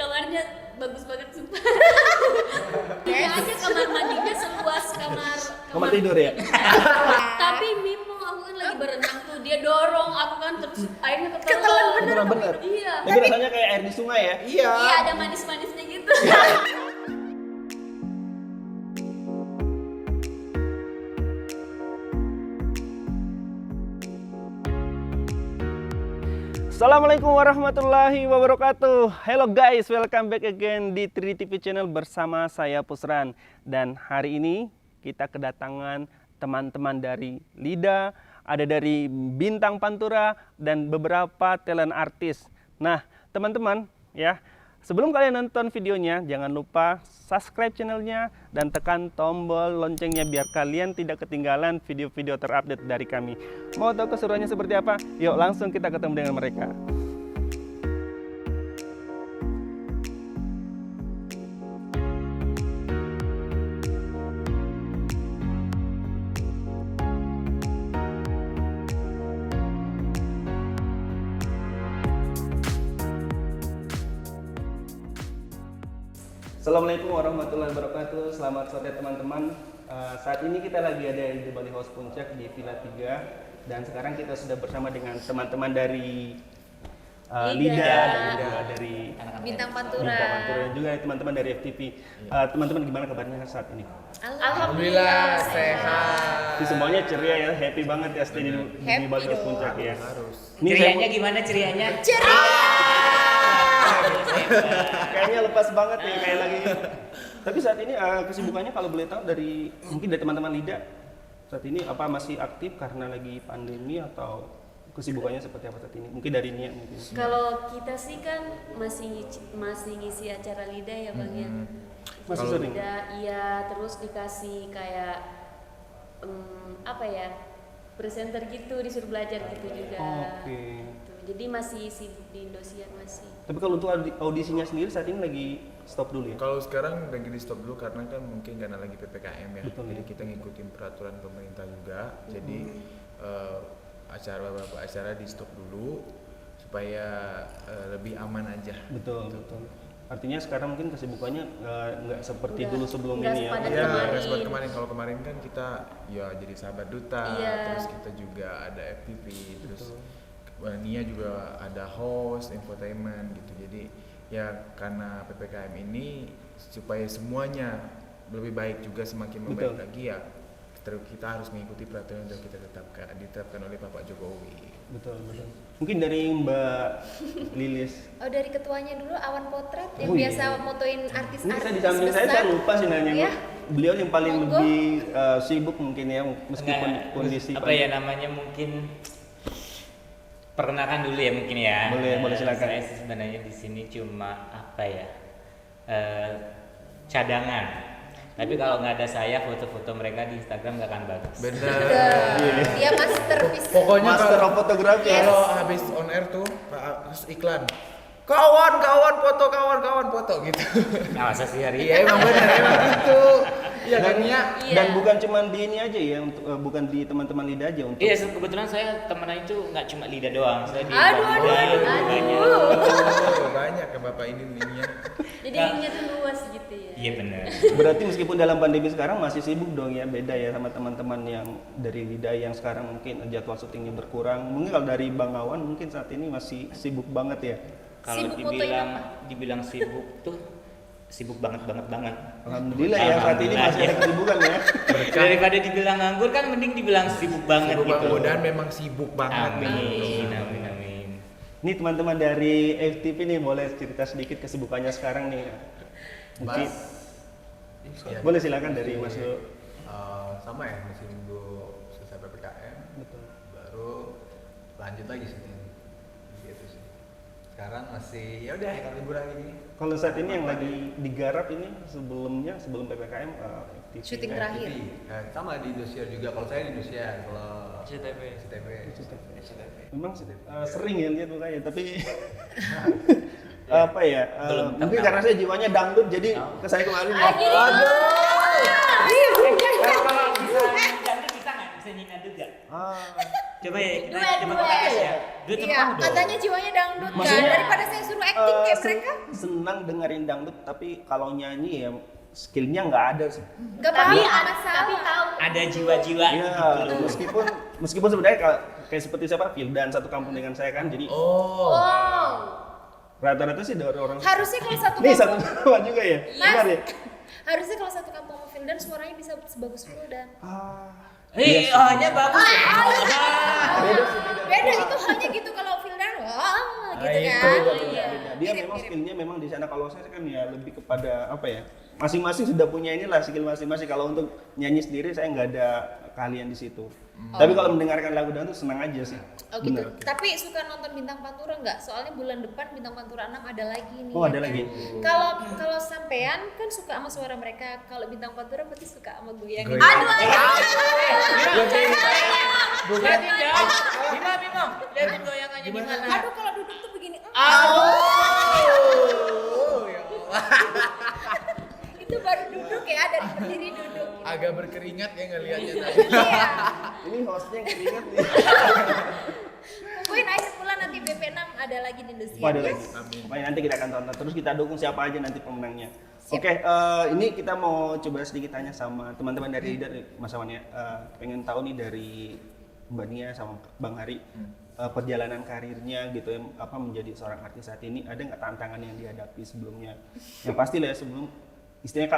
kamarnya bagus banget sumpah. Dia aja kamar mandinya seluas kamar tidur ya? Tapi Mimo aku kan lagi berenang tuh, dia dorong aku kan terus airnya Ketelan Bener. Iya. Tapi rasanya kayak air di sungai ya? Iya. Iya ada manis-manisnya gitu. Assalamualaikum warahmatullahi wabarakatuh. Hello guys, welcome back again di 3TV channel bersama saya Pusran. Dan hari ini kita kedatangan teman-teman dari Lida, ada dari Bintang Pantura dan beberapa talent artis. Nah, teman-teman ya, sebelum kalian nonton videonya, jangan lupa subscribe channelnya dan tekan tombol loncengnya biar kalian tidak ketinggalan video-video terupdate dari kami. Mau tahu keseruannya seperti apa? Yuk langsung kita ketemu dengan mereka. Assalamualaikum warahmatullahi wabarakatuh. Selamat sore teman-teman. Saat ini kita lagi ada di Bali House Puncak di Villa 3 dan sekarang kita sudah bersama dengan teman-teman dari Lida dan juga dari Bintang Pantura. dan juga teman-teman dari FTV. Teman-teman gimana kabarnya saat ini? Alhamdulillah sehat. Ini semuanya ceria ya, happy banget ya stay di Bali House Puncak ya. Ini Cerianya gimana cerianya? kayaknya lepas banget ya, kayak lagi. Tapi saat ini kesibukannya kalau boleh tahu dari mungkin dari teman-teman Lida saat ini apa masih aktif karena lagi pandemi atau kesibukannya seperti apa saat ini? Mungkin dari Nia mungkin. Kalau kita sih kan masih ngisi acara Lida ya Bang ya. Masih sering. Lida, iya, terus dikasih kayak apa ya? Presenter gitu, disuruh belajar gitu juga. Oke. Gitu. Jadi masih sibuk di Indosiar masih. Tapi kalau untuk audisinya sendiri saat ini lagi stop dulu ya? Kalau sekarang lagi di stop dulu karena kan mungkin karena lagi PPKM ya. Betul, Jadi ya. kita ngikutin peraturan pemerintah juga. Jadi beberapa acara di stop dulu supaya lebih aman aja. Betul. Artinya sekarang mungkin kesibukannya nggak seperti dulu sebelum nggak ini ya? sepadat Ya, kemarin. nggak seperti kemarin. Kalau kemarin kan kita ya jadi sahabat duta, Iya. terus kita juga ada FTV, terus Nia juga ada host, infotainment gitu. Jadi ya karena PPKM ini supaya semuanya lebih baik juga semakin membaik Betul. lagi ya kita harus mengikuti peraturan yang kita ditetapkan oleh Bapak Jokowi. Betul. Mungkin dari Mbak Lilis. Oh, dari ketuanya dulu Awan Potret yang Oh, iya. biasa motoin Ini artis-artis saya di samping saya besar. lupa sih nanya. Iya. Beliau yang paling Monggo. lebih sibuk mungkin ya meskipun Nggak, kondisi apa ya namanya mungkin perkenalkan dulu ya mungkin ya. Boleh silakan. Saya sebenarnya di sini cuma apa ya cadangan. Tapi kalau nggak ada saya, foto-foto mereka di Instagram nggak akan bagus. Benar. Dia masterpiece. Pokoknya Master kalau of Photography ya. kalau habis on air tuh terus iklan. Kawan foto gitu. Nah, masa sih hari Iya emang benar emang gitu. Iya kan Nia? Iya. Dan bukan cuma di ini aja ya, untuk bukan di teman-teman Lida aja untuk. Iya, kebetulan saya temenan itu nggak cuma Lida doang. Saya di Aduh, banyak. Oh, banyak ke Bapak ini Nia. Jadi Nggak. ininya tuh luas gitu ya. Iya benar. Berarti meskipun dalam pandemi sekarang masih sibuk dong ya, beda ya sama teman-teman yang dari Lida yang sekarang mungkin jadwal syutingnya berkurang. Mungkin kalau dari Bang Awan mungkin saat ini masih sibuk banget ya. Kalau Sibuk motoin dibilang sibuk tuh sibuk banget. Alhamdulillah ya saat ini masih ada kesibukan ya. Daripada dibilang nganggur kan mending dibilang sibuk banget Sibuk gitu. mudah-mudahan memang sibuk banget. Amin. Ini teman-teman dari FTV nih boleh cerita sedikit kesibukannya sekarang nih. Mungkin Ya, boleh silakan dari Mas Lu. sama ya, masih nunggu selesai PPKM. Betul. Baru lanjut lagi syuting gitu sih. Sekarang masih ya udah liburan gini. Kalau saat ini yang lagi digarap ini sebelum PPKM FTV. Syuting ya. terakhir. Sama di Indosiar juga. Kalau saya di Indosiar, kalau CTV. Memang sering ya lihat mukanya, tapi apa ya? Mungkin karena saya jiwanya dangdut jadi ke saya kemarin. Aduh. Kalau bisa jangan bisa nggak bisa Nina juga. Coba ya kita Duet, coba duet. tes ya. Duet sama Iya, kamu dong. katanya jiwanya dangdut kan. Maksudnya, Daripada saya suruh acting kayak mereka. Senang dengerin dangdut, tapi kalau nyanyi ya skillnya nggak ada sih. Gak Tapi apa-apa, masalah. tapi tahu. Ada jiwa-jiwa Iya, gitu. meskipun sebenarnya kayak seperti siapa Vildan satu kampung dengan saya kan, jadi Oh. Oh. rata-rata sih dari orang. Harusnya kalau satu Nih satu kampung, nama juga ya, benar ya. harusnya kalau satu kampung sama Vildan suaranya bisa sebagus Vildan. Hanya bagus. Beda itu hanya gitu kalau Vildan, wah gitu itu kan. Beda, Iya. beda. Dia memang skillnya memang di sana. Kalau saya kan ya lebih kepada apa ya? Masing-masing sudah punya inilah skill masing-masing. Kalau untuk nyanyi sendiri saya nggak ada keahlian di situ. Tapi kalau mendengarkan lagu dangdut senang aja sih. Oh gitu. Benar. Tapi suka nonton Bintang Pantura nggak? Soalnya bulan depan Bintang Pantura 6 ada lagi nih. Oh, ya ada kan? lagi. Kalau sampean kan suka sama suara mereka. Kalau Bintang Pantura berarti suka sama gue yang ini. Goyang. Lihatin ya. Bima. Lihatin goyangannya gimana. Aduh kalau duduk tuh begini. Itu baru duduk ya, dari berdiri duduk. Agak berkeringat ya ngelihatnya tadi. Iya. Ini hostnya yang keringet nih. Tungguin akhir bulan nanti BP6 ada lagi di Indonesia. Oh, ada lagi. Amin. Pokoknya nanti kita akan tonton. Terus kita dukung siapa aja nanti pemenangnya. Siap. Oke, ini kita mau coba sedikit tanya sama teman-teman dari Leader, Mas Awan ya. Pengen tahu nih dari Mbak Nia sama Bang Hari, perjalanan karirnya gitu ya, apa menjadi seorang artis saat ini, ada nggak tantangan yang dihadapi sebelumnya? Yang pasti lah ya, sebelum istilahnya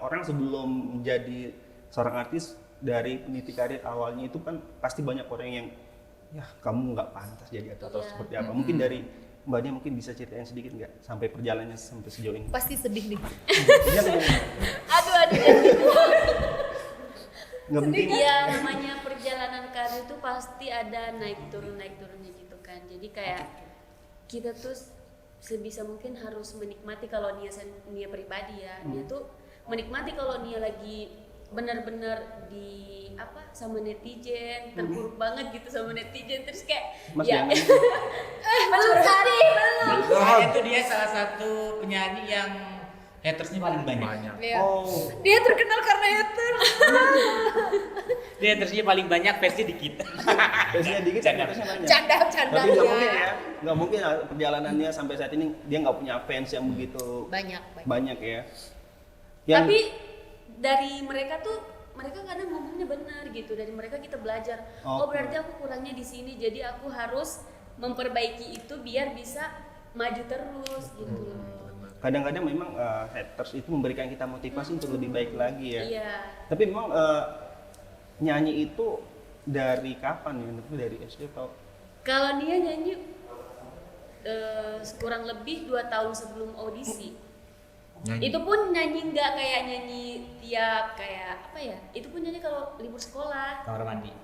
orang sebelum menjadi seorang artis dari peniti karir awalnya itu kan pasti banyak orang yang ya kamu nggak pantas jadi atau Iya. seperti apa. Mungkin dari Mbak Nia mungkin bisa ceritain sedikit nggak sampai perjalanannya sampai sejauh ini? Pasti sedih nih. Iya, iya. Aduh. Nggak mungkin. Iya, namanya perjalanan karir itu pasti ada naik turunnya gitu kan. Jadi kayak kita tuh sebisa mungkin harus menikmati. Kalau Nia pribadi ya, Nia tuh menikmati kalau Nia lagi benar-benar di apa sama netizen, terpuruk banget gitu sama netizen, terus kayak Mas ya jangan. belum tadi belum. Itu dia salah satu penyanyi yang hatersnya paling banyak. Banyak. Iya. Oh, Dia terkenal karena hater. Dia hatersnya paling banyak, fansnya dikit. biasanya dikit, Canda. fansnya banyak. Canda Tapi nggak mungkin ya, nggak mungkin perjalanannya sampai saat ini dia nggak punya fans yang begitu Banyak. banyak ya. Tapi dari mereka kadang ngomongnya benar gitu. Dari mereka kita belajar. Oh, Oke. berarti aku kurangnya di sini, jadi aku harus memperbaiki itu biar bisa maju terus gitu. Kadang-kadang memang haters itu memberikan kita motivasi untuk lebih baik lagi ya. Iya. Tapi memang nyanyi itu dari kapan ya? Itu dari SD atau? Kalau Nia nyanyi kurang lebih 2 tahun sebelum audisi. Nyanyi. Itu pun nyanyi nggak kayak nyanyi tiap kayak apa ya? Itu pun nyanyi kalau libur sekolah. Kamar mandi.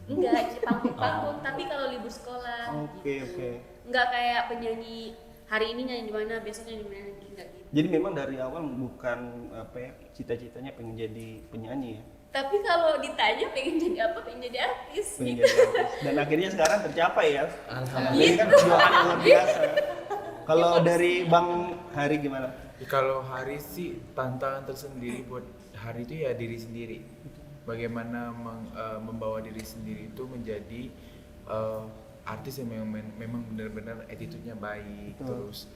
Enggak, panggung-panggung, tapi kalau libur sekolah. Oke, gitu. oke. Enggak kayak penyanyi hari ini nyanyi di mana, besok nyanyi di mana, enggak gitu. Jadi memang dari awal bukan apa ya, cita-citanya pengen jadi penyanyi ya. Tapi kalau ditanya pengen jadi apa, pengen jadi artis Pengen gitu. jadi artis. Dan akhirnya sekarang tercapai ya. Alhamdulillah. Ini kan perjuangan yang luar biasa. Kalau dari Bang Hari gimana? Kalau Hari sih tantangan tersendiri buat Hari itu ya diri sendiri. Bagaimana membawa diri sendiri itu menjadi artis yang memang benar-benar attitude-nya baik, Betul. terus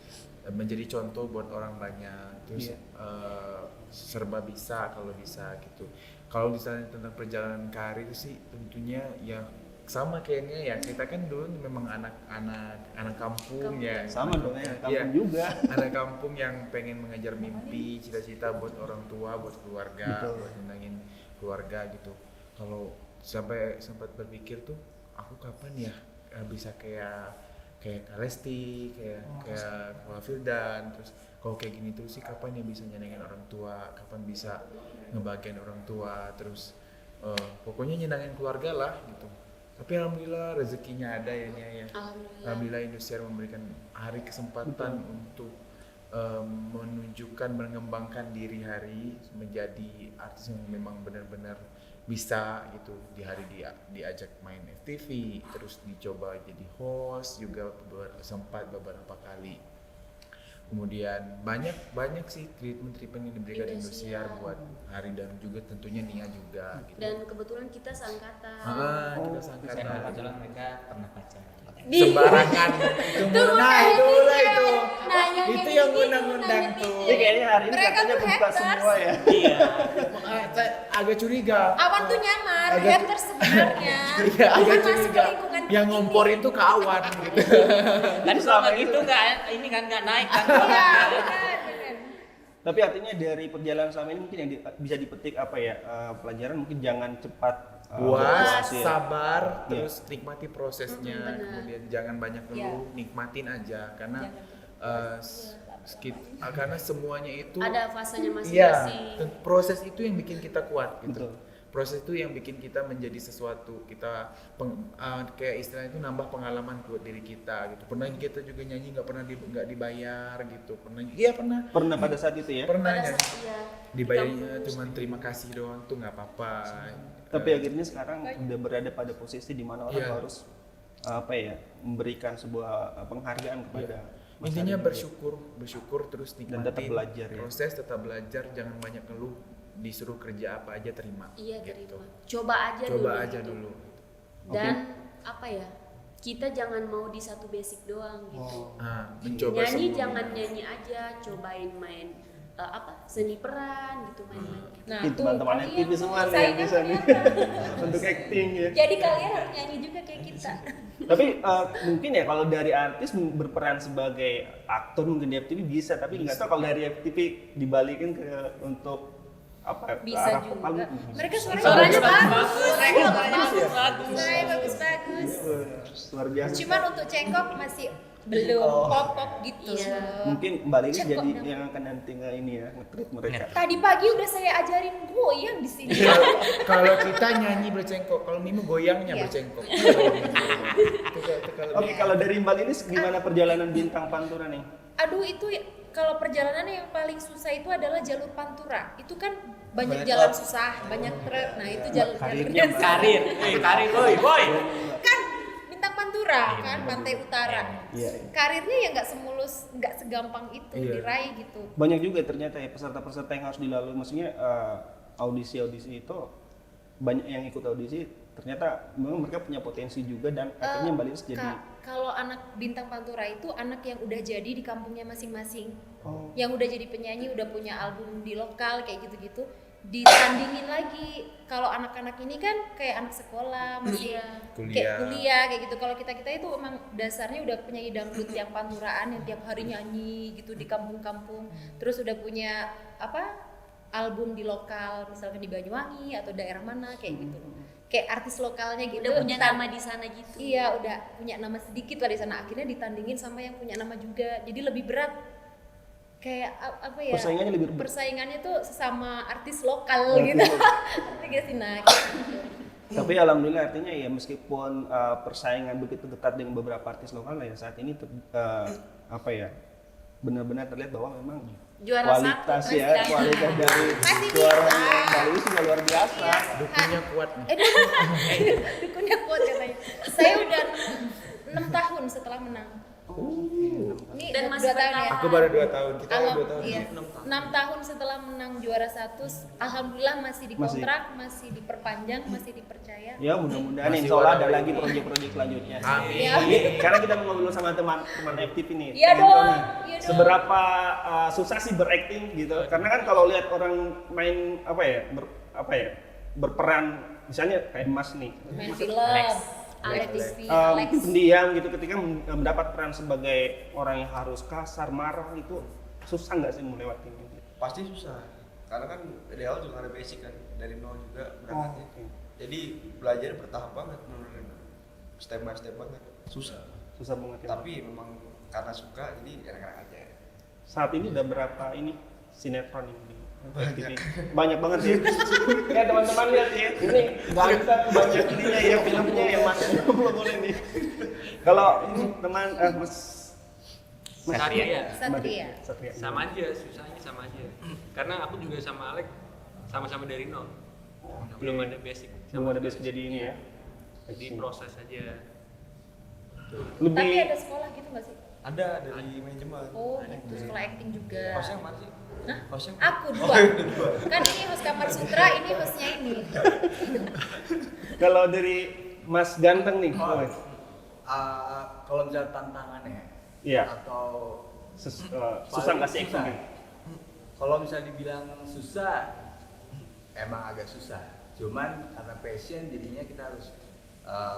menjadi contoh buat orang banyak, terus Iya. serba bisa kalau bisa gitu. Kalau misalnya tentang perjalanan karir itu sih tentunya ya sama kayaknya ya, kita kan dulu memang anak kampung ya. Sama dong ya, kampung Iya. juga. Anak kampung yang pengen mengejar mimpi, cita-cita buat orang tua, buat keluarga, Betul. buat nyenengin keluarga gitu. Kalau sampai sempat berpikir tuh, aku kapan ya bisa kayak Kalesti, kayak Wildan, terus kalau kayak gini terus sih kapan ya bisa nyenengin orang tua, kapan bisa ngebahagiain orang tua, terus pokoknya nyenengin keluarga lah gitu. Tapi alhamdulillah rezekinya ada ya Nia ya. Alhamdulillah Indosiar memberikan Hari kesempatan untuk menunjukkan, mengembangkan diri Hari menjadi artis yang memang benar-benar bisa gitu. Di Hari diajak main FTV, terus dicoba jadi host juga sempat beberapa kali. Kemudian banyak sih treatment yang diberikan Indosiar buat Hari dan juga tentunya Nia juga gitu. Dan kebetulan kita seangkatan. Kita Saya sangkatan. kebetulan mereka pernah pacaran. Sembarangan nah itu itu yang gini, undang-undang tuh. Ini kayaknya hari ini Mereka katanya tuh kebuka haters. semua ya. Iya. Saya agak curiga. Awan tuh nyamar, Agak- haters sebenarnya. Iya, agak Bukan masuk ke curiga. lingkungan Yang ini. ngomporin tuh kawan gitu. Kan selama itu nggak ini kan nggak naik kan. Iya, benar. Tapi artinya dari perjalanan selama ini mungkin yang bisa dipetik apa ya, pelajaran mungkin jangan cepat Puas, ya. sabar, Iya. terus nikmati prosesnya. benar. Kemudian jangan banyak ngeluh, nikmatin aja karena karena semuanya itu Ada fasenya iya, masing-masing. proses itu yang bikin kita kuat gitu. Betul. Proses itu yang bikin kita menjadi sesuatu. Kita kayak istilahnya itu nambah pengalaman buat diri kita gitu. Pernah kita juga nyanyi nggak pernah nggak dibayar gitu. Pernah Pernah pada saat itu ya. pernah Pada nyanyi. saat iya, di Dibayarnya kampus. cuma terima kasih doang tuh nggak apa-apa. Tapi akhirnya sekarang udah berada pada posisi di mana orang Iya. harus apa ya, memberikan sebuah penghargaan kepada Mas Intinya Ari. bersyukur terus Dan nikmatin tetap belajar ya. proses, tetap belajar, jangan banyak ngeluh, disuruh kerja apa aja terima. Iya, gitu. terima. Coba aja Coba dulu. aja gitu. dulu. Dan apa ya? Kita jangan mau di satu basic doang gitu. Mencoba Nyanyi semua. jangan nyanyi aja, cobain main seni peran gitu main-main. Nah, Ini teman-teman kalian aktivis semua nih yang saingan bisa nih kelihatan. untuk acting ya. Jadi kalian harus nyanyi juga kayak kita. Tapi mungkin ya kalau dari artis berperan sebagai aktor mungkin di FTV bisa, tapi nggak tahu kalau dari FTV dibalikin ke untuk apa ke Bisa arah juga. vokal. Mereka suaranya Suaranya bagus. Mereka bagus. Suaranya bagus-bagus. Luar biasa. Cuman untuk cengkok masih belum pop-pop gitu. Iya. Mungkin Mbak Lili Cek jadi kok dong. yang akan nanti ini ya nge-treat mereka. Tadi pagi udah saya ajarin goyang di sini. Kalau kita nyanyi bercengkok, kalau Mimu goyangnya Iya. bercengkok. Oke, kalau dari Mbak Lili gimana perjalanan bintang Pantura nih? Aduh itu kalau perjalanan yang paling susah itu adalah jalur Pantura. Itu kan banyak Banyak jalan truk. susah, banyak truk. Nah itu Karirnya, jalurnya Mbak. Karir, karir boy. kan bintang Pantura kan Pantai Utara. Iya. Karirnya ya nggak semulus, nggak segampang itu Iya. diraih gitu. Banyak juga ternyata ya peserta-peserta yang harus dilalui. Maksudnya audisi-audisi itu banyak yang ikut audisi. Ternyata memang mereka punya potensi juga dan akhirnya Mbak Lili jadi Kalau anak bintang Pantura itu anak yang udah jadi di kampungnya masing-masing, oh, yang udah jadi penyanyi, udah punya album di lokal kayak gitu-gitu, ditandingin lagi. Kalau anak-anak ini kan kayak anak sekolah, masih kayak kuliah kayak gitu. Kalau kita itu emang dasarnya udah penyanyi dangdut yang panturaan yang tiap hari nyanyi gitu di kampung-kampung. Terus udah punya album di lokal, misalkan di Banyuwangi atau daerah mana kayak gitu. Kayak artis lokalnya gitu. Udah punya nama di sana gitu. Iya, udah punya nama sedikit lah di sana. Akhirnya ditandingin sama yang punya nama juga. Jadi lebih berat. Kayak apa ya? Persaingannya lebih berat. Persaingannya tuh sesama artis lokal gitu. Ngerti gak sih? Nah, kayak gitu. tapi alhamdulillah artinya ya meskipun persaingan begitu ketat dengan beberapa artis lokal ya saat ini apa ya benar-benar terlihat bahwa memang Juara kualitas satu, ya Mas. kualitas dari Masih suaranya bisa. Mbak Lili juga luar biasa. Dukunnya kuat nih. Dukunnya kuat katanya. Saya udah 6 tahun setelah menang. Ini Dan 2 masih tahun ya. Aku baru 2 tahun, kita 2 tahun. Iya. 6 tahun setelah menang juara 1, alhamdulillah masih dikontrak, masih diperpanjang, masih dipercaya. Ya mudah-mudahan Masih insya Allah ada walau lagi ini. proyek-proyek selanjutnya. Amin. Ya. Karena kita mau ngobrol sama teman-teman FTV nih. Iya Pengen dong, tahu nih, iya dong. seberapa susah sih berakting gitu? Karena kan kalau lihat orang main berperan misalnya kayak Mas nih, Main film, Alex TV, Alex. pendiam gitu ketika mendapat peran sebagai orang yang harus kasar, marah itu susah nggak sih melewatinya? Pasti susah karena kan dari awal juga ada basic kan, dari nol juga berangkatnya. oke. Jadi belajar bertahap banget, bener-bener step by step banget, susah. Susah banget ya. Tapi memang karena suka jadi enak-enak aja. Saat ini udah berapa ini sinetron ini? Banyak banget sih. Ya teman-teman lihat ya, ini ganteng banyak ininya ya filmnya yang masih belum boleh nih. Kalau ini teman Mas Satria. Satria. Sama aja, susahnya sama aja. Karena aku juga sama Alex sama-sama dari nol. Belum ada basic. belum ada basic jadi ini ya. Jadi proses aja. Tapi Lebih ada sekolah gitu nggak sih? Ada dari manajemen. Oh gitu, sekolah acting juga. Hostnya yang mana sih? Hah? Hostnya Aku dua. Kan ini host Kamar Sutra, ini hostnya ini. Kalau dari Mas Ganteng nih, Kalau misalnya tantangannya Iya. atau susah paling nggak sih susah. acting? Kalau misalnya dibilang susah, emang agak susah. Cuman karena passion, jadinya kita harus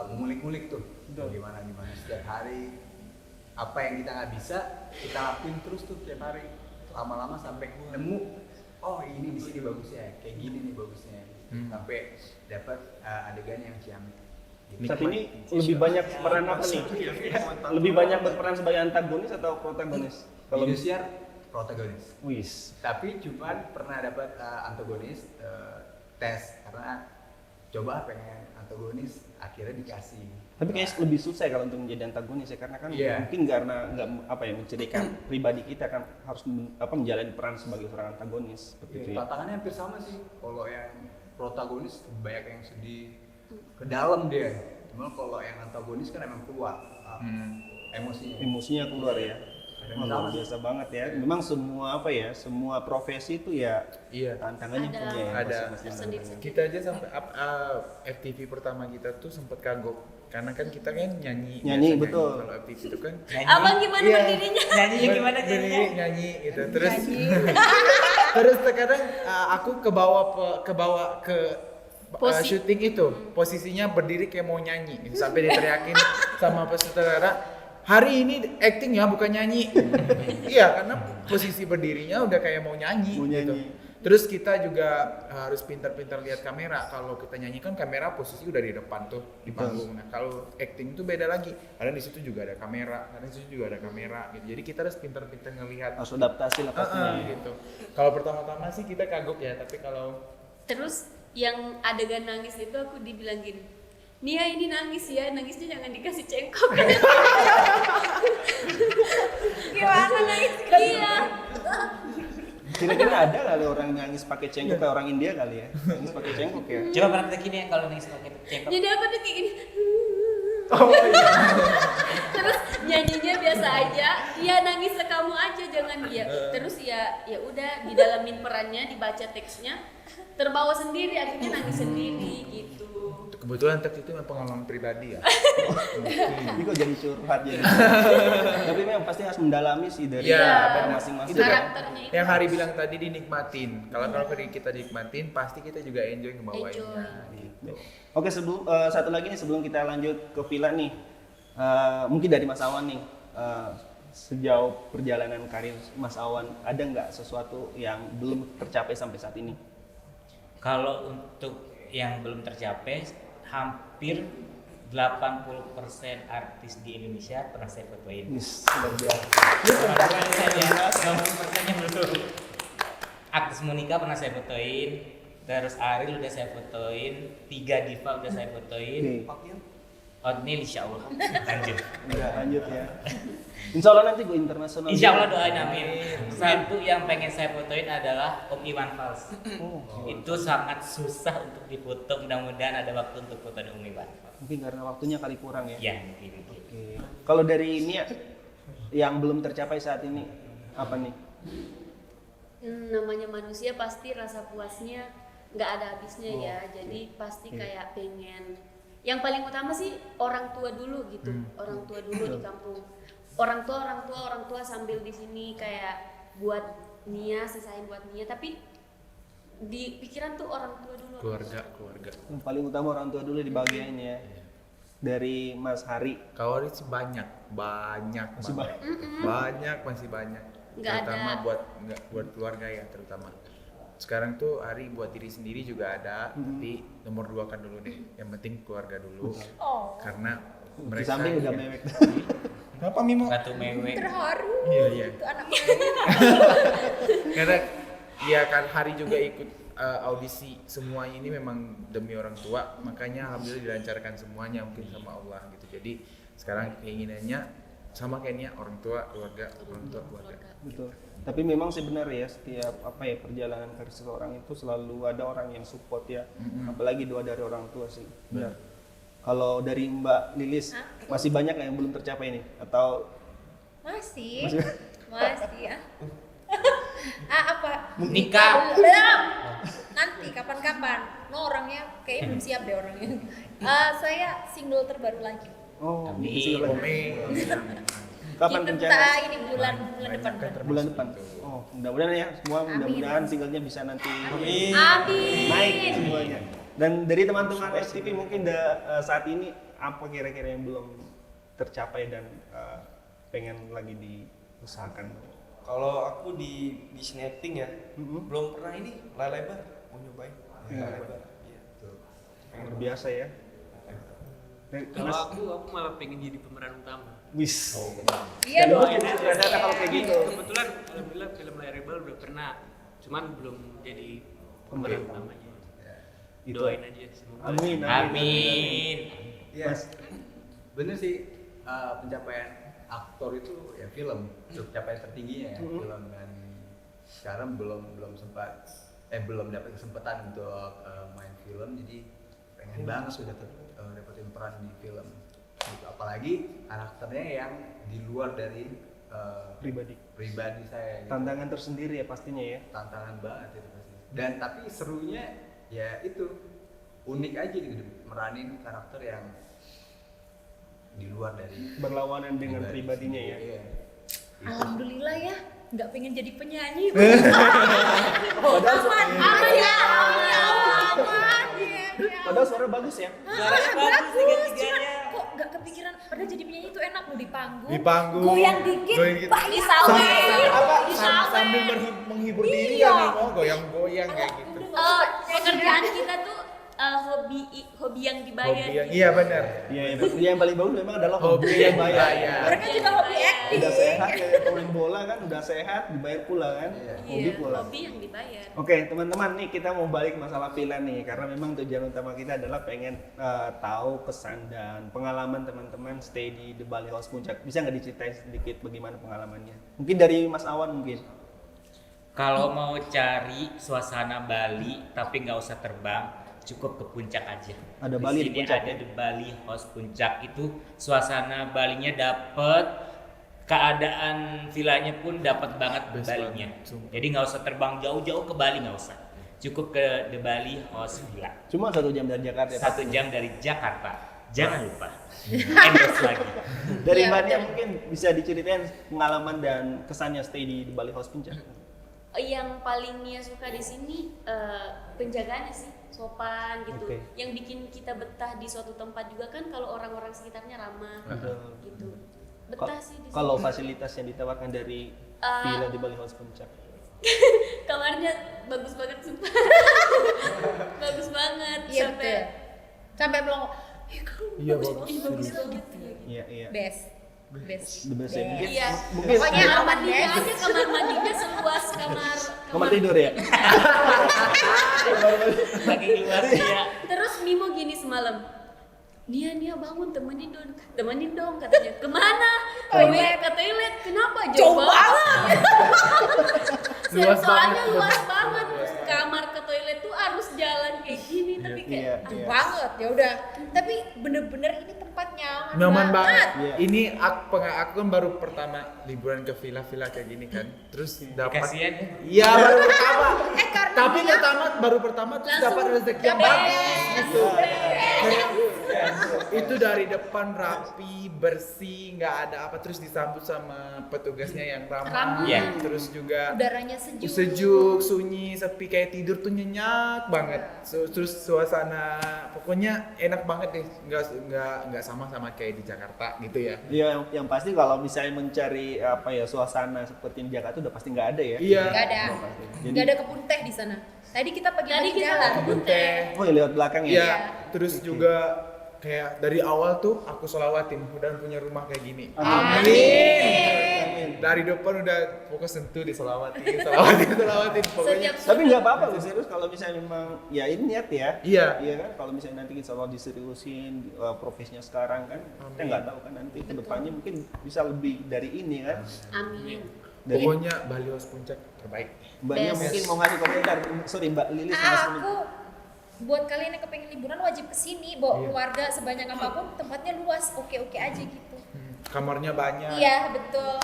mengulik-ngulik tuh. Gimana setiap hari apa yang kita nggak bisa kita lakuin terus tuh tiap hari. Lama-lama sampai nemu, oh ini di sini bagusnya, kayak gini nih bagusnya. Sampai dapat adegan yang ciamik. Saat ini lebih banyak peran apa nih? Lebih banyak berperan sebagai antagonis atau protagonis? Kalau Indosiar protagonis. wis, Tapi cuman pernah dapat antagonis tes karena coba pengen antagonis akhirnya dikasih. tapi kayaknya lebih susah ya kalau untuk menjadi antagonis ya, karena kan Iya. mungkin karena nggak menceritakan pribadi kita kan harus menjalani peran sebagai seorang antagonis seperti itu ya. Tantangannya hampir sama sih. Kalau yang protagonis banyak yang sedih ke dalam dia. Cuma kalau yang antagonis kan emang keluar emosinya. Emosinya keluar ya. Yang Luar sama. biasa banget ya. Memang semua profesi itu ya Iya. tantangannya Ada. punya ya. Ada. masing-masing Sendiri. tantangannya. Kita aja sampai FTV pertama kita tuh sempat kagok karena kan kita kan nyanyi. Nyanyi, biasa betul. Kalau FTV itu kan Abang gimana Iya. berdirinya? Nyanyinya gimana berdiri Jen? nyanyi gitu. Terus terus terkadang aku ke Posi. syuting itu posisinya berdiri kayak mau nyanyi gitu. Sampai diteriakin sama peserta, hari ini acting ya bukan nyanyi. Iya, karena posisi berdirinya udah kayak mau nyanyi, Mau gitu. nyanyi. Terus kita juga harus pintar-pintar lihat kamera. Kalau kita nyanyi kan kamera posisi udah di depan tuh di panggung. Nah, kalau acting itu beda lagi. Karena di situ juga ada kamera, karena di situ juga ada kamera gitu. Jadi kita harus pintar-pintar ngelihat Harus adaptasi lah pastinya. ya. gitu. Kalau pertama-tama sih kita kagok ya, tapi kalau Terus yang adegan nangis itu aku dibilang gini, Nia ini nangis ya, nangisnya jangan dikasih cengkok. Gimana nangis? Iya. Kira-kira ada kali orang nangis pakai cengkok kayak orang India kali ya? Nangis pakai cengkok ya? Coba praktekin ya kalau nangis pakai cengkok. Jadi aku tuh kayak gini. Oh iya. Terus nyanyinya biasa aja, ya nangis kamu aja jangan dia. Terus ya udah didalamin perannya, dibaca teksnya, terbawa sendiri, akhirnya nangis sendiri gitu. kebetulan teks itu memang pengalaman pribadi ya. Ini kok jadi curhat ya. Tapi memang pasti harus mendalami sih dari Iya, masing-masing. itu kan Karakternya itu yang Hari harus. bilang tadi dinikmatin. Kalau kita dinikmatin, pasti kita juga enjoy ngebawainnya. Gitu. Oke, satu lagi nih sebelum kita lanjut ke Villa nih, mungkin dari Mas Awan nih, sejauh perjalanan karir Mas Awan ada nggak sesuatu yang belum tercapai sampai saat ini? Kalau untuk yang belum tercapai, hampir 80% artis di Indonesia pernah saya fotoin. Luar biasa. 80%-nya belum. Agnes Monica pernah saya fotoin, terus Ariel udah saya fotoin, 3 diva udah saya fotoin. Odnil insya Allah lanjut. Udah lanjut ya. Insya Allah nanti gue internasional. Insya Allah doain amin. Satu yang pengen saya fotoin adalah Om Iwan Fals. Itu sangat susah untuk difoto. Mudah-mudahan ada waktu untuk foto dengan Om Iwan Fals. Mungkin karena waktunya kali kurang ya. Ya mungkin. Oke. Kalau dari ini yang belum tercapai saat ini apa nih? Namanya manusia pasti rasa puasnya nggak ada habisnya ya. Jadi pasti kayak pengen. Yang paling utama sih orang tua dulu gitu. Orang tua dulu di kampung. Orang tua sambil di sini kayak buat Nia, sisain buat Nia. Tapi di pikiran tuh orang tua dulu. Keluarga. Yang paling utama orang tua dulu dibagian ya. Dari Mas Hari. Kalau Ari sih banyak Masih banget. Masih banyak. Nggak Terutama ada. buat keluarga ya terutama. Sekarang tuh Ari buat diri sendiri juga ada, tapi nomor 2 kan dulu deh. Yang penting keluarga dulu. Oh, Karena Di mereka samping udah mewek. Kenapa Mimo? Ratu Mewek. terharu. Iya. Itu anak Karena ya kan Hari juga ikut audisi semua ini memang demi orang tua, makanya alhamdulillah dilancarkan semuanya mungkin sama Allah gitu. Jadi sekarang keinginannya sama kayaknya orang tua keluarga. Betul. Tapi memang sebenarnya ya setiap perjalanan karir seseorang itu selalu ada orang yang support ya. Apalagi doa dari orang tua sih. Benar. Kalau dari Mbak Lilis masih banyak nggak yang belum tercapai nih atau Masih ya. Apa? Nikah. Belum. Nanti kapan-kapan. No, orangnya kayaknya belum siap deh orangnya. Saya single terbaru lagi. Oh, Amin. single lagi. Kapan Kita rencana? ini bulan depan. Bulan depan. Oh, mudah-mudahan ya semua mudah-mudahan singlenya bisa nanti Amin. naik semuanya. Dan dari teman-teman STV mungkin saat ini apa kira-kira yang belum tercapai dan pengen lagi diusahakan? Kalau aku di snapting ya, belum pernah ini layar lebar, mau nyobain layar lebar. Iya. Luar biasa ya. Kalau aku malah pengen jadi pemeran utama. Wis. Iya dong. Ternyata kalau kayak gitu. Kebetulan alhamdulillah film layar lebar udah pernah, cuman belum jadi pemeran utamanya. Itu. Doain aja semoga. Amin. Amin. Iya. Bener sih, pencapaian aktor itu ya film, pencapaian tertingginya ya film, dan sekarang belum dapat kesempatan untuk main film, jadi pengen banget sudah dapetin peran di film. Gitu. Apalagi karakternya yang di luar dari pribadi saya. Gitu. Tantangan tersendiri ya pastinya ya. Tantangan banget itu pasti. Dan tapi serunya ya itu unik aja gitu, meranin karakter yang di luar dari Berlawanan dengan pribadinya ya. Iya. Alhamdulillah ya, nggak pengen jadi penyanyi. Padahal ya. Padahal suara bagus ya. Suaranya bagus tiga-tiganya. Kok nggak kepikiran? Padahal jadi penyanyi itu enak loh di panggung. Di panggung. Goyang dikit, Goyang sambil menghibur diri Iya. kan nih, goyang-goyang kayak gitu. Pekerjaan kita tuh hobi yang dibayar. Hobi yang gitu. iya benar. Iya, yang paling bagus memang adalah Hobi yang bayar. Mereka juga hobi acting. Udah sehat ya, pemain bola kan udah sehat, dibayar pula kan. Hobi Iya, pula. hobi yang dibayar. Oke, teman-teman nih kita mau balik masalah Villa nih, karena memang tujuan utama kita adalah pengen tahu kesan dan pengalaman teman-teman stay di The Bali House Puncak. Bisa nggak diceritain sedikit bagaimana pengalamannya? Mungkin dari Mas Awan mungkin. Kalau mau cari suasana Bali tapi nggak usah terbang, cukup ke puncak aja. Ada Bali di sini puncak ada ya? The Bali House Puncak, itu suasana Balinya dapet, keadaan villanya pun dapat banget Best Balinya. banget, sumpah. Jadi nggak usah terbang jauh-jauh ke Bali, nggak usah. Cukup ke The Bali House Villa. Cuma 1 jam dari Jakarta ya. 1 jam dari Jakarta. Jangan lupa. Endorse lagi. Dari Iya, Mbaknya betul. mungkin bisa diceritain pengalaman dan kesannya stay di The Bali House Puncak. Yang paling Nia suka di sini penjagaannya sih, sopan gitu. Oke. Yang bikin kita betah di suatu tempat juga kan kalau orang-orang sekitarnya ramah Betul. gitu. Betah sih di sini. Kalau fasilitas yang ditawarkan dari Villa di Bali House Puncak. Kamarnya bagus banget sumpah. Bagus banget. Iya betul. Sampai melongo. Iya Bagus banget. Iya, iya. Best. The best ya. Mungkin, Iya. mungkin Pokoknya Kamar aman mandinya deh. aja, kamar mandinya seluas kamar tidur ya. Bagi luar ya. Terus Mimo gini semalam, Nia bangun temenin dong katanya. Kemana? Ke toilet. Kenapa? Jauh banget. Luas Soalnya banget. luas banget. Kamar ke toilet tuh harus jalan kayak gini, tapi kayak Iya. Banget ya udah. Tapi bener-bener ini tempat nyaman, Nyaman banget. Iya. Ini aku kan baru pertama liburan ke villa-villa kayak gini kan. Terus dapat Kasihan. iya baru pertama. karena Tapi dia- baru pertama terus Langsung dapat rezeki yang dapet. bagus gitu. Itu dari depan rapi, bersih, nggak ada apa, terus disambut sama petugasnya yang ramah. Iya. Terus juga udaranya sejuk. sejuk, sunyi, sepi, kayak tidur tuh nyenyak banget. Terus suasana pokoknya enak banget deh, nggak sama kayak di Jakarta gitu ya. Iya, yang pasti kalau misalnya mencari apa ya suasana seperti di Jakarta udah pasti nggak ada ya. Iya. Gak ada. Jadi, Gak ada kebun teh di sana. Tadi kita Tadi pagi-pagi kita jalan. Kebun teh. oh ya lewat belakang ya. Iya. Terus juga kayak dari awal tuh aku solawatin udah punya rumah kayak gini. Amin. Dari depan udah fokus sentuh disolawatin pokoknya. setiap Tapi nggak apa-apa loh serius kalau misalnya memang ya ini niat ya. Iya. Iya kan kalau misalnya nanti insya Allah diseriusin profesinya sekarang kan kita nggak tahu kan nanti kedepannya mungkin bisa lebih dari ini kan. Amin. Dari Pokoknya Bali House Puncak terbaik. Mbaknya Best. mungkin mau ngasih komentar. Sorry Mbak Lilis mau ngasih komentar. Aku buat kalian yang kepengen liburan wajib kesini, bawa keluarga sebanyak apapun, tempatnya luas, oke-oke aja gitu. Kamarnya banyak. Iya, betul.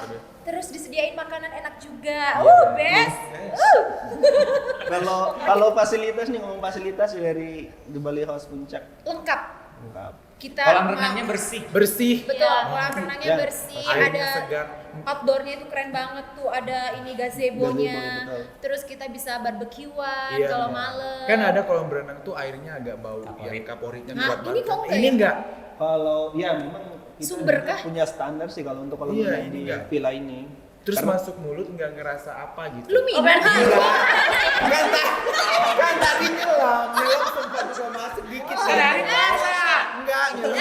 Terus disediain makanan enak juga. Best. Kalau fasilitas nih, ngomong fasilitas dari di Bali House Puncak. Lengkap. Lengkap. Kita Kolam renangnya bersih. Bersih. Betul, kolam renangnya Ya, bersih, airnya ada segar. outdoornya itu keren banget tuh, ada ini gazebo-nya. Gazebo, betul. Terus kita bisa barbekyuan Iya. kalau malam. Kan ada kolam berenang tuh airnya agak bau, yang kaporitnya Nah, kuat ini banget. kok enggak Ini ya? enggak. Kalau ya memang kita Sumber kah? punya standar sih kalau untuk kolam Iya, renang ini di enggak. villa ini. Terus Karena- masuk mulut nggak ngerasa apa gitu. Lu minum. Kan tadi nyelam sempat bisa masuk dikit. Dari Enggak nyelam.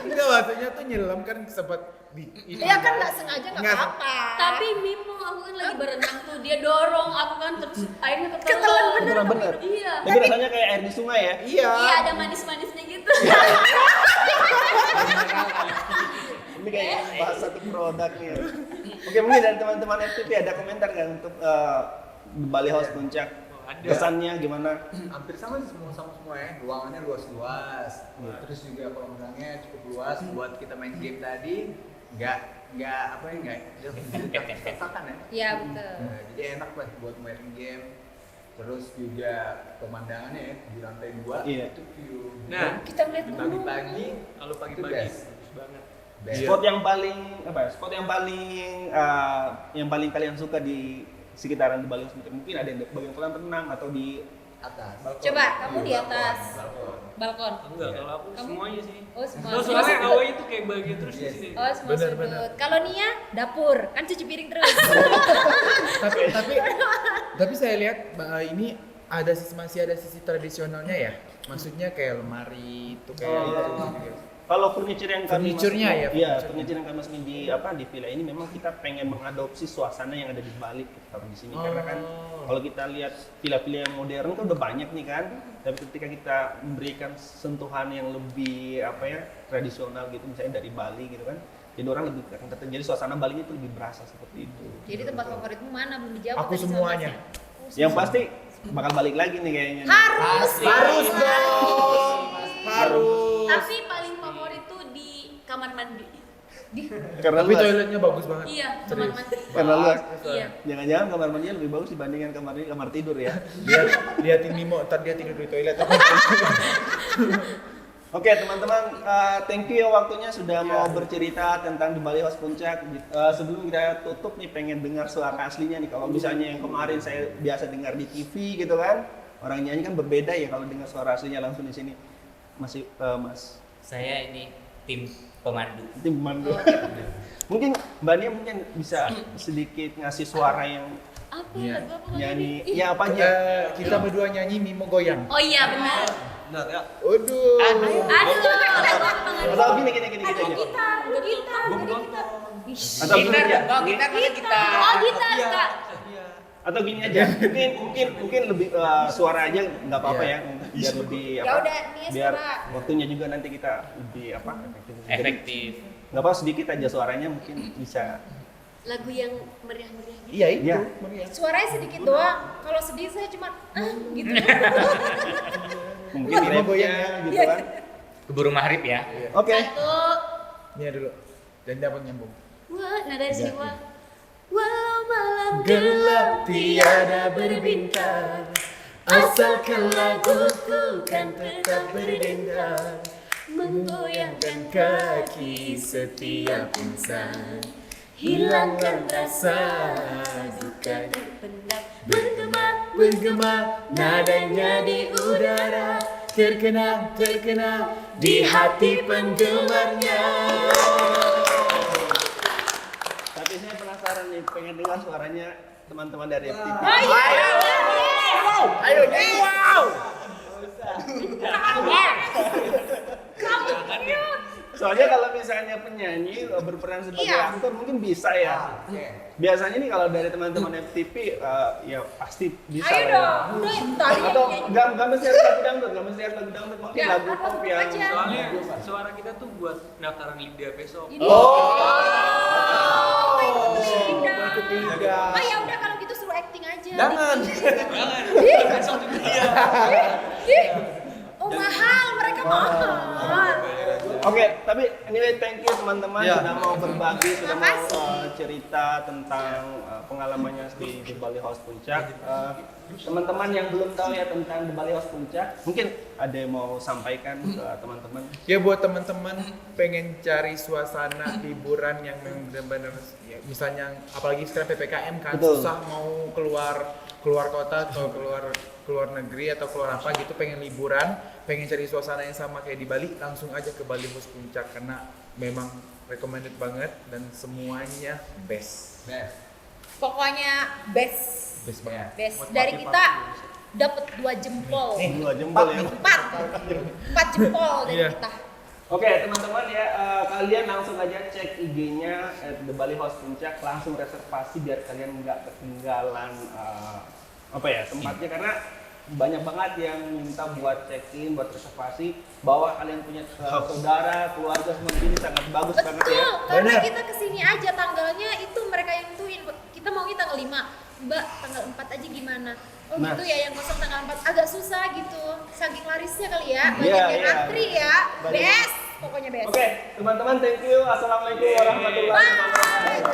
Enggak, maksudnya tuh nyelam kan sempat di itu. Ya kan nggak sengaja nggak Nggak. apa-apa. Tapi Mimo aku kan lagi berenang tuh, dia dorong aku kan terus airnya Ketelan bener. Iya. Jadi rasanya kayak air di sungai ya. Iya. Iya, ada manis-manisnya gitu. Ini kayak bahas satu produk nih. Oke, mungkin dari teman-teman FTP ada komentar nggak untuk Bali House Puncak? Ada. Kesannya gimana? Hampir sama sih, semua ya. Ruangannya luas-luas. Terus juga kolam renangnya cukup luas buat kita main game tadi. Nggak apa ya, nggak ketakan ya. Iya, betul. Nah, jadi enak lah buat main game. Terus juga pemandangannya ya di lantai 2 Iya. itu view. Nah, Kita ngeliat gunung. pagi-pagi kalau itu pagi-pagi best. bagus banget. Best. Spot yang paling apa ya? Spot yang paling kalian suka di sekitaran di Bali House Puncak? Mungkin ada yang di bagian kolam renang atau di Atas. Coba kamu di atas balkon. Enggak, kalau aku Kamu? semuanya sih. Oh, semua. Oh, soalnya awalnya itu kayak bagian terus di sini. Oh, semua Bener, sudut. bener. Kalau Nia dapur, kan cuci piring terus. tapi saya lihat ini masih ada sisi tradisionalnya ya. Maksudnya kayak lemari itu kayak gitu. Kalau furniture yang kami Furniture-nya masukin- ya, Iya, furniture. furniture yang kami masukin di villa ini memang kita pengen mengadopsi suasana yang ada di Bali kita taruh di sini karena kan kalau kita lihat villa-villa yang modern kan udah banyak nih kan. Tapi ketika kita memberikan sentuhan yang lebih tradisional gitu misalnya dari Bali gitu kan. Jadi orang lebih jadi suasana Bali itu lebih berasa seperti itu. Jadi tempat favoritmu mana? Belum dijawab. Aku tadi semuanya. sama Yang pasti bakal balik lagi nih kayaknya. Harus dong. Harus. Tapi paling favorit tuh di kamar mandi. Karena Tapi luas. toiletnya bagus banget. Iya, kamar mandi. Karena luas. Iya. Jangan-jangan kamar mandinya lebih bagus dibandingkan kamar tidur ya. Lihatin Mimo, ntar dia tidur di toilet. Oke teman-teman, thank you ya waktunya sudah mau bercerita tentang di Bali House Puncak. Sebelum kita tutup nih pengen dengar suara aslinya nih. Kalau misalnya yang kemarin saya biasa dengar di TV gitu kan, orang nyanyi kan berbeda ya kalau dengar suara aslinya langsung di sini. Mas. Saya ini tim pemandu. Tim pemandu. Mungkin Mbak Nia mungkin bisa sedikit ngasih suara yang Apa? Iya. Lagu apa lagi? nyanyi, ya apa aja. Kita berdua nyanyi Mimo goyang. Oh iya benar. Benar ya. Waduh. Aduh, Atau gini aja. gitar. Atau gini aja. Gitar mana kita? Oh gitar kak. Atau gini aja. Mungkin lebih suara aja nggak apa-apa ya. Biar lebih Ya udah, Nia biar suara. waktunya juga nanti kita lebih Efektif. Nggak apa sedikit aja suaranya mungkin bisa. Lagu yang meriah-meriah gitu. Iya itu. Iya. Meriah. Suaranya sedikit doang. Kalau sedih saya cuma gitu. Mungkin Mimo goyang rapnya ya. gitu kan. Keburu maghrib ya. Oke. Satu. Nia dulu. Dan dapat nyambung. Wah, nah dari sini wah. Walau malam Gelap tiada berbintang, asalkan laguku kan tetap berdendang, menggoyangkan kaki setiap insan, hilangkan rasa duka terpendam. bergema nadanya di udara, terkenang di hati penggemarnya. Tapi saya penasaran nih, pengen dengar suaranya teman-teman dari FTV. Ayo nyanyi wow. Soalnya kalau misalnya penyanyi berperan sebagai Iya. aktor mungkin bisa ya. Biasanya nih kalau dari teman-teman FTP ya pasti bisa Ayo lah ya. dong. Udah tadi Atau nyanyi. nggak mesti harus lagu dangdut, nggak mesti harus lagu dangdut, mungkin Ya, lagu lagu pop pop yang aja. Soalnya suara kita tuh buat pendaftaran Lydia besok. Ah ya udah kalau gitu suruh acting aja. Jangan. Jangan. Besok juga. Oh mahal, mereka Oke, tapi anyway thank you teman-teman Ya. sudah mau berbagi, sudah mau Makasih. cerita tentang pengalamannya di Bali House Puncak. Teman-teman yang belum tahu ya tentang The Bali House Puncak, mungkin ada yang mau sampaikan ke teman-teman? Ya buat teman-teman pengen cari suasana liburan yang memang benar-benar ya, misalnya apalagi sekarang PPKM kan Betul. susah mau keluar kota atau keluar negeri atau keluar apa gitu, pengen liburan, pengen cari suasana yang sama kayak di Bali, langsung aja ke Bali House Puncak karena memang recommended banget dan semuanya best. Pokoknya best. Best banget. Best. Dari kita dapat 2 jempol. 2 jempol ya. 4 jempol dari Iya. kita. Oke teman-teman ya, kalian langsung aja cek IG-nya The Bali House Puncak, langsung reservasi biar kalian nggak ketinggalan tempatnya, karena banyak banget yang minta buat check-in, buat reservasi, bahwa kalian punya saudara, keluarga semua di sini sangat bagus banget ya. Betul, karena Bener. kita kesini aja tanggalnya itu mereka yang nentuin. Kita maunya tanggal 5. Mbak, tanggal 4 aja gimana? Oh Nah. gitu ya, yang kosong tanggal 4 agak susah gitu. Saking larisnya kali ya, banyak Iya, yang iya. antri ya. Banyak. Best, pokoknya best. Oke teman-teman, thank you. Assalamualaikum warahmatullahi wabarakatuh.